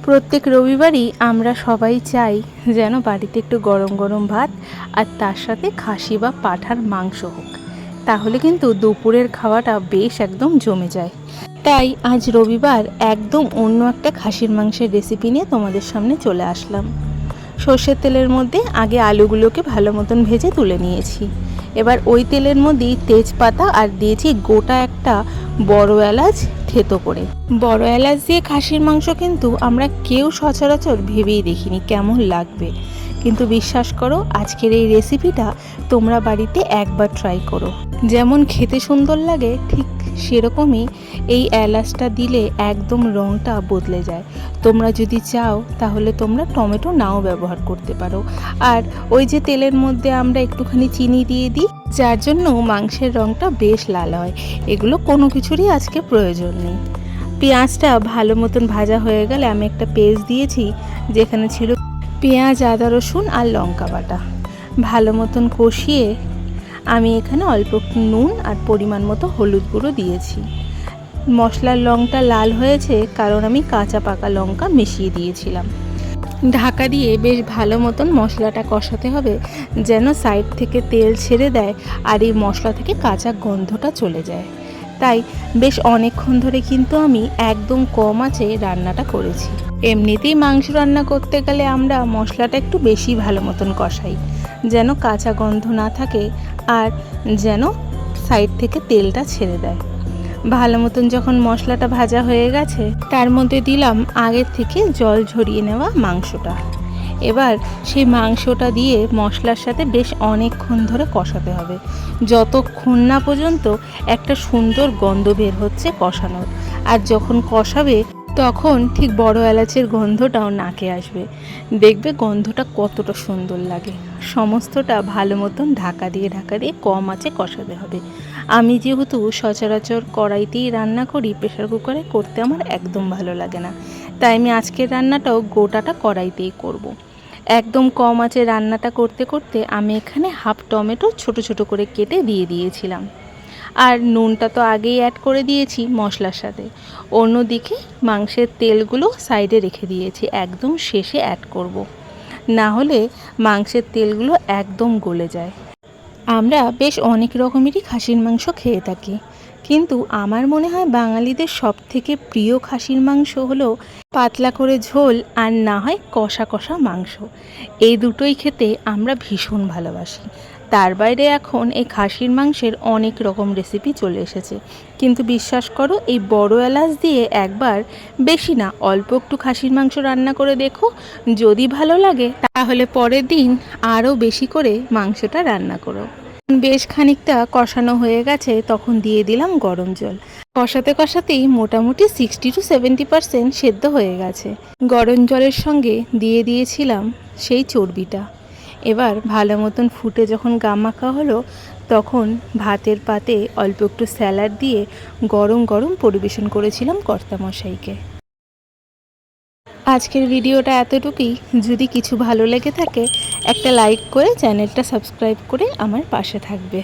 প্রত্যেক রবিবারই আমরা সবাই চাই যেন বাড়িতে একটু গরম গরম ভাত আর তার সাথে খাসি বা পাঁঠার মাংস হোক, তাহলে কিন্তু দুপুরের খাওয়াটা বেশ একদম জমে যায়। তাই আজ রবিবার একদম অন্য একটা খাসির মাংসের রেসিপি নিয়ে তোমাদের সামনে চলে আসলাম। সর্ষের তেলের মধ্যে আগে আলুগুলোকে ভালো মতন ভেজে তুলে নিয়েছি। এবার ওই তেলের মধ্যেই তেজপাতা আর দিয়েছি গোটা একটা বড় এলাচ থেতো করে। বড় এলাচ দিয়ে খাসির মাংস কিন্তু আমরা কেউ সচরাচর ভেবেই দেখিনি কেমন লাগবে, কিন্তু বিশ্বাস করো আজকের এই রেসিপিটা তোমরা বাড়িতে একবার ট্রাই করো। যেমন খেতে সুন্দর লাগে ঠিক সেরকমই এই এলাচটা দিলে একদম রঙটা বদলে যায়। তোমরা যদি চাও তাহলে তোমরা টমেটো নাও ব্যবহার করতে পারো। আর ওই যে তেলের মধ্যে আমরা একটুখানি চিনি দিয়ে দিই, যার জন্য মাংসের রঙটা বেশ লাল হয়। এগুলো কোনো কিছুরই আজকে প্রয়োজন নেই। পেঁয়াজটা ভালো মতন ভাজা হয়ে গেলে আমি একটা পেস্ট দিয়েছি, যেখানে ছিল পেঁয়াজ, আদা, রসুন আর লঙ্কা বাটা। ভালো মতন কষিয়ে আমি এখানে অল্প নুন আর পরিমাণ মতো হলুদ গুঁড়ো দিয়েছি। মশলার রঙটা লাল হয়েছে কারণ আমি কাঁচা পাকা লঙ্কা মিশিয়ে দিয়েছিলাম। ঢাকা দিয়ে বেশ ভালো মতন মশলাটা কষাতে হবে, যেন সাইড থেকে তেল ছেড়ে দেয় আর এই মশলা থেকে কাঁচা গন্ধটা চলে যায়। তাই বেশ অনেকক্ষণ ধরে কিন্তু আমি একদম কম আঁচে রান্নাটা করেছি। এমনিতেই মাংস রান্না করতে গেলে আমরা মশলাটা একটু বেশি ভালো মতন কষাই, যেন কাঁচা গন্ধ না থাকে আর যেন সাইড থেকে তেলটা ছেড়ে দেয়। ভালো মতন যখন মশলাটা ভাজা হয়ে গেছে, তার মধ্যে দিলাম আগের থেকে জল ঝরিয়ে নেওয়া মাংসটা। এবার সেই মাংসটা দিয়ে মশলার সাথে বেশ অনেকক্ষণ ধরে কষাতে হবে, যতক্ষণ না পর্যন্ত একটা সুন্দর গন্ধ বের হচ্ছে কষানোর। আর যখন কষাবে তখন ঠিক বড় এলাচের গন্ধটাও নাকে আসবে, দেখবে গন্ধটা কতটা সুন্দর লাগে। সমস্তটা ভালো মতন ঢাকা দিয়ে কম আঁচে কষাতে হবে। আমি যেহেতু সচরাচর কড়াইতেই রান্না করি, প্রেশার কুকারে করতে আমার একদম ভালো লাগে না, তাই আমি আজকের রান্নাটাও গোটাটা কড়াইতেই করব। একদম কম আঁচে রান্নাটা করতে করতে আমি এখানে হাফ টমেটো ছোট ছোট করে কেটে দিয়ে দিয়েছিলাম। আর নুনটা তো আগেই অ্যাড করে দিয়েছি মশলার সাথে। অন্যদিকে মাংসের তেলগুলো সাইডে রেখে দিয়েছি, একদম শেষে অ্যাড করব, না হলে মাংসের তেলগুলো একদম গলে যায়। আমরা বেশ অনেক রকমেরই খাসির মাংস খেয়ে থাকি, কিন্তু আমার মনে হয় বাঙালিদের সবথেকে প্রিয় খাসির মাংস হলো পাতলা করে ঝোল আর না হয় কষা কষা মাংস। এই দুটোই খেতে আমরা ভীষণ ভালোবাসি। তার বাইরে এখন এই খাসির মাংসের অনেক রকম রেসিপি চলে এসেছে, কিন্তু বিশ্বাস করো এই বড় এলাচ দিয়ে একবার, বেশি না অল্প একটু খাসির মাংস রান্না করে দেখো, যদি ভালো লাগে তাহলে পরের দিন আরও বেশি করে মাংসটা রান্না করো। বেশ খানিকটা কষানো হয়ে গেছে, তখন দিয়ে দিলাম গরম জল। কষাতে কষাতেই মোটামুটি 60-70% সেদ্ধ হয়ে গেছে। গরম জলের সঙ্গে দিয়ে দিয়েছিলাম সেই চর্বিটা। এবার ভালো মতন ফুটে যখন গামাখা হলো, তখন ভাতের পাতে অল্প একটু স্যালাড দিয়ে গরম গরম পরিবেশন করেছিলাম কর্তামশাইকে। আজকের ভিডিওটা এতটুকুই। যদি কিছু ভালো লেগে থাকে একটা লাইক করে চ্যানেলটা সাবস্ক্রাইব করে আমার পাশে থাকবে।